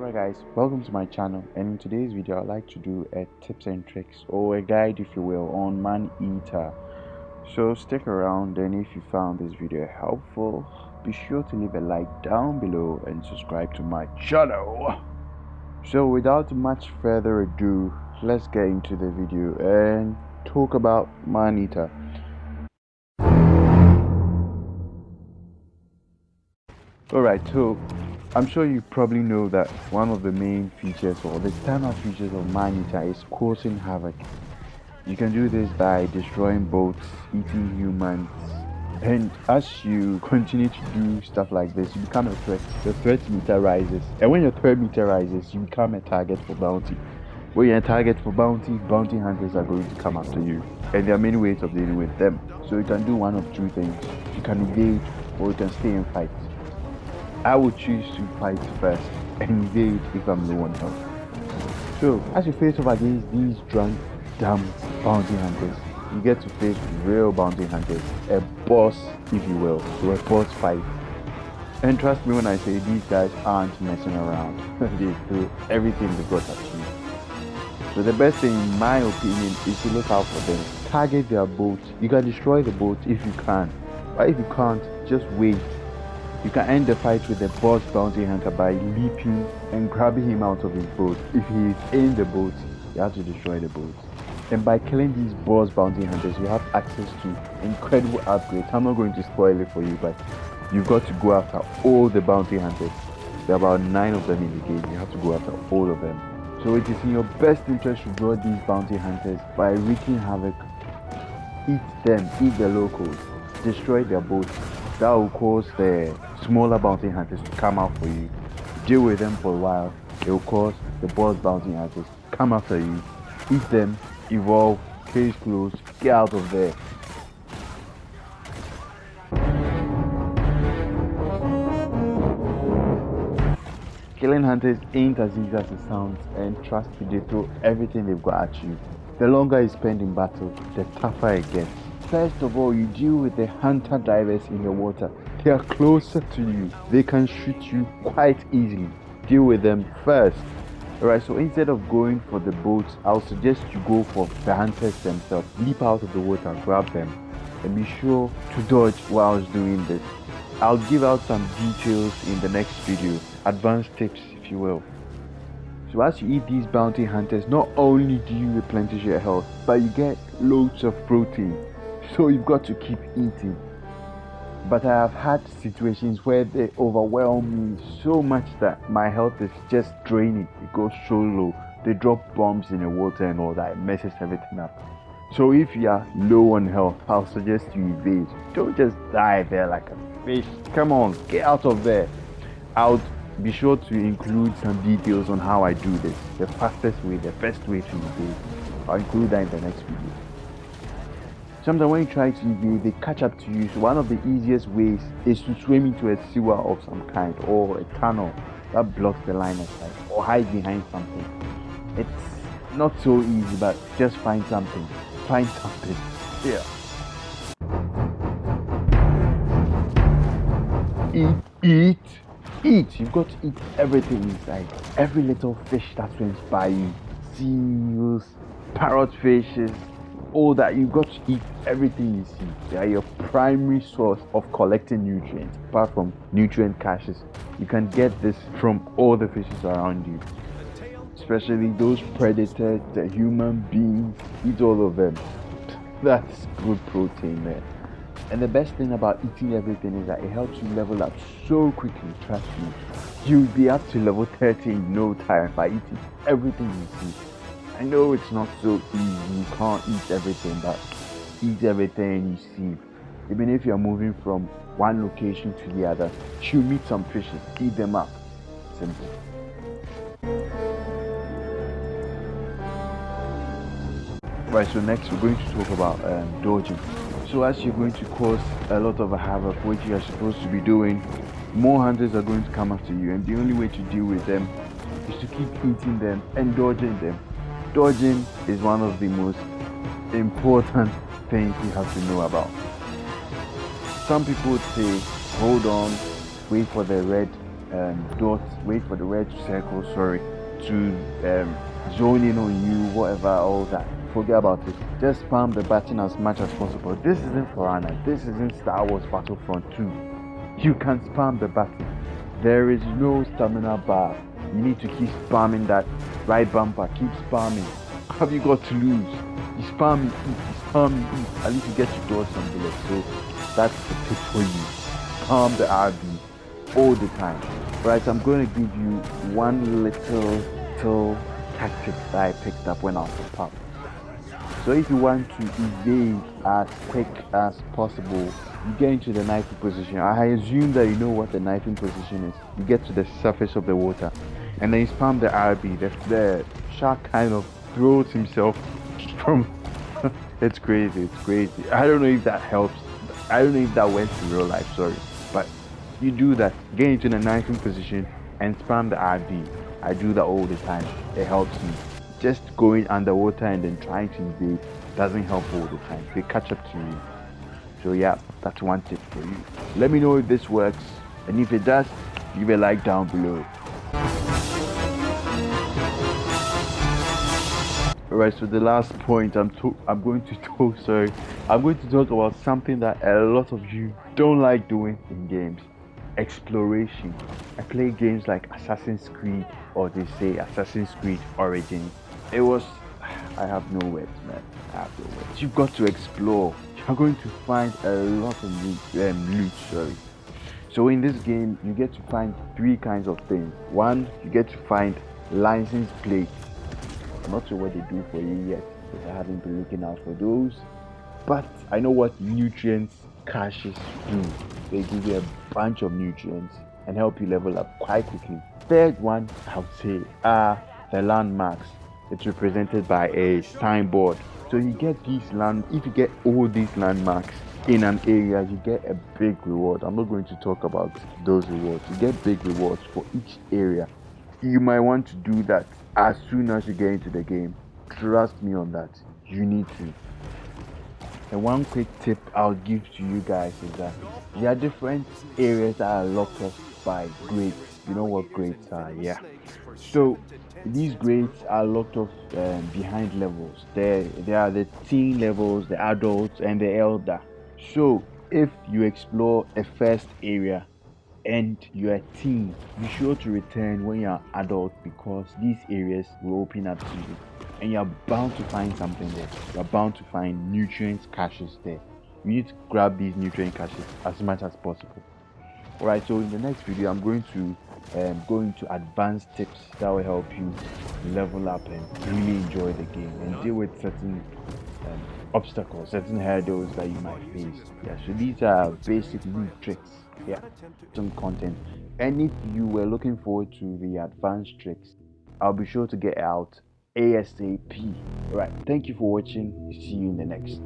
Alright guys, welcome to my channel, and in today's video I'd like to do a tips and tricks or a guide, if you will, on Maneater. So stick around, and if you found this video helpful, be sure to leave a like down below and subscribe to my channel. So without much further ado, let's get into the video and talk about Maneater. Alright, so I'm sure you probably know that one of the main features or the standout features of Maneater is causing havoc. You can do this by destroying boats, eating humans, and as you continue to do stuff like this, you become a threat. Your threat meter rises, and when your threat meter rises, you become a target for bounty. When you're a target for bounty hunters are going to come after you, and there are many ways of dealing with them. So you can do one of two things: you can evade, or you can stay and fight. I would choose to fight first and evade if I'm low on health. So, as you face off against these drunk, dumb bounty hunters, you get to face real bounty hunters, a boss, if you will, so a boss fight. And trust me when I say these guys aren't messing around. They throw everything they got at you. So the best thing, in my opinion, is to look out for them. Target their boat. You can destroy the boat if you can, but if you can't, just wait. You can end the fight with the boss bounty hunter by leaping and grabbing him out of his boat. If he is in the boat, you have to destroy the boat. And by killing these boss bounty hunters, you have access to incredible upgrades. I'm not going to spoil it for you, but you've got to go after all the bounty hunters. There are about 9 of them in the game. You have to go after all of them. So it is in your best interest to draw these bounty hunters by wreaking havoc. Eat them, eat the locals, destroy their boats. That will cause the smaller bounty hunters to come out for you. Deal with them for a while. It will cause the boss bounty hunters to come after you. Eat them, evolve, case closed, get out of there. Killing hunters ain't as easy as it sounds, and trust me, they throw everything they've got at you. The longer you spend in battle, the tougher it gets. First of all, you deal with the hunter divers in the water. They are closer to you. They can shoot you quite easily. Deal with them first. Alright, so instead of going for the boats, I'll suggest you go for the hunters themselves. Leap out of the water, grab them, and be sure to dodge whilst doing this. I'll give out some details in the next video, advanced tips if you will. So as you eat these bounty hunters, not only do you replenish your health, but you get loads of protein. So you've got to keep eating. But I have had situations where they overwhelm me so much that my health is just draining. It goes so low. They drop bombs in the water and all that. It messes everything up. So if you are low on health, I'll suggest you evade. Don't just die there like a fish. Come on, get out of there. I'll be sure to include some details on how I do this. The fastest way, the best way to evade. I'll include that in the next video. Sometimes when you try to evade, they catch up to you. So one of the easiest ways is to swim into a sewer of some kind, or a tunnel that blocks the line of sight, or hide behind something. It's not so easy, but just find something. Find something. Yeah. Eat. You've got to eat everything inside. Every little fish that swims by you. Seals, parrotfishes, all that. You've got to eat everything you see. They are your primary source of collecting nutrients. Apart from nutrient caches, you can get this from all the fishes around you, especially those predators, the human beings. Eat all of them. That's good protein there. And the best thing about eating everything is that it helps you level up so quickly. Trust me, you'll be up to level 30 in no time by eating everything you see. I know it's not so easy, you can't eat everything, but eat everything you see. Even if you're moving from one location to the other, you'll meet some fishes, eat them up. Simple. Right, so next we're going to talk about dodging. So as you're going to cause a lot of havoc, which you are supposed to be doing, more hunters are going to come after you, and the only way to deal with them is to keep eating them and dodging them. Dodging is one of the most important things you have to know about. Some people would say, hold on, wait for the red dots, wait for the red circle, sorry, to zone in on you, whatever, all that. Forget about it. Just spam the button as much as possible. This isn't For Honor. This isn't Star Wars Battlefront 2. You can spam the button. There is no stamina bar. You need to keep spamming that right bumper. Keep spamming. Have you got to lose? You spam, you eat, you spam, you eat. At least you get to dodge some bullets. So that's the tip for you. Spam the RB all the time. Right, so I'm going to give you one little tactic that I picked up when I was a pup. So if you want to evade as quick as possible, you get into the knifing position. I assume that you know what the knifing position is. You get to the surface of the water and then you spam the RB. The shark kind of throws himself from it's crazy. I don't know if that helps. I don't know if that works in real life, sorry. But you do that, get into the knifing position and spam the RB. I do that all the time. It helps me. Just going underwater and then trying to evade doesn't help all the time. They catch up to you. So yeah, that's one tip for you. Let me know if this works, and if it does, leave a like down below. Alright, so the last point I'm going to talk about something that a lot of you don't like doing in games. Exploration. I play games like Assassin's Creed, or they say Assassin's Creed Origins. I have no words, man. I have no words. You've got to explore. You're going to find a lot of loot, sorry. So in this game, you get to find three kinds of things. One, you get to find license plates. I'm not sure what they do for you yet, because I haven't been looking out for those. But I know what nutrients caches do. They give you a bunch of nutrients and help you level up quite quickly. Third one, I would say, are the landmarks. It's represented by a signboard. So you get if you get all these landmarks in an area, you get a big reward. I'm not going to talk about those rewards. You get big rewards for each area. You might want to do that as soon as you get into the game. Trust me on that. You need to. And one quick tip I'll give to you guys is that there are different areas that are locked off by grades. You know what grades are, yeah. So these grades are locked off behind levels. There are the teen levels, the adults, and the elder. So if you explore a first area and you're a teen, be sure to return when you're adult, because these areas will open up to you and you're bound to find something there. You're bound to find nutrients caches there. You need to grab these nutrient caches as much as possible. Alright, so in the next video I'm going to go into advanced tips that will help you level up and really enjoy the game and deal with certain obstacles, certain hurdles that you might face. Yeah, so these are basic loot tricks. Yeah, some content. And if you were looking forward to the advanced tricks, I'll be sure to get out ASAP. Alright, thank you for watching. See you in the next.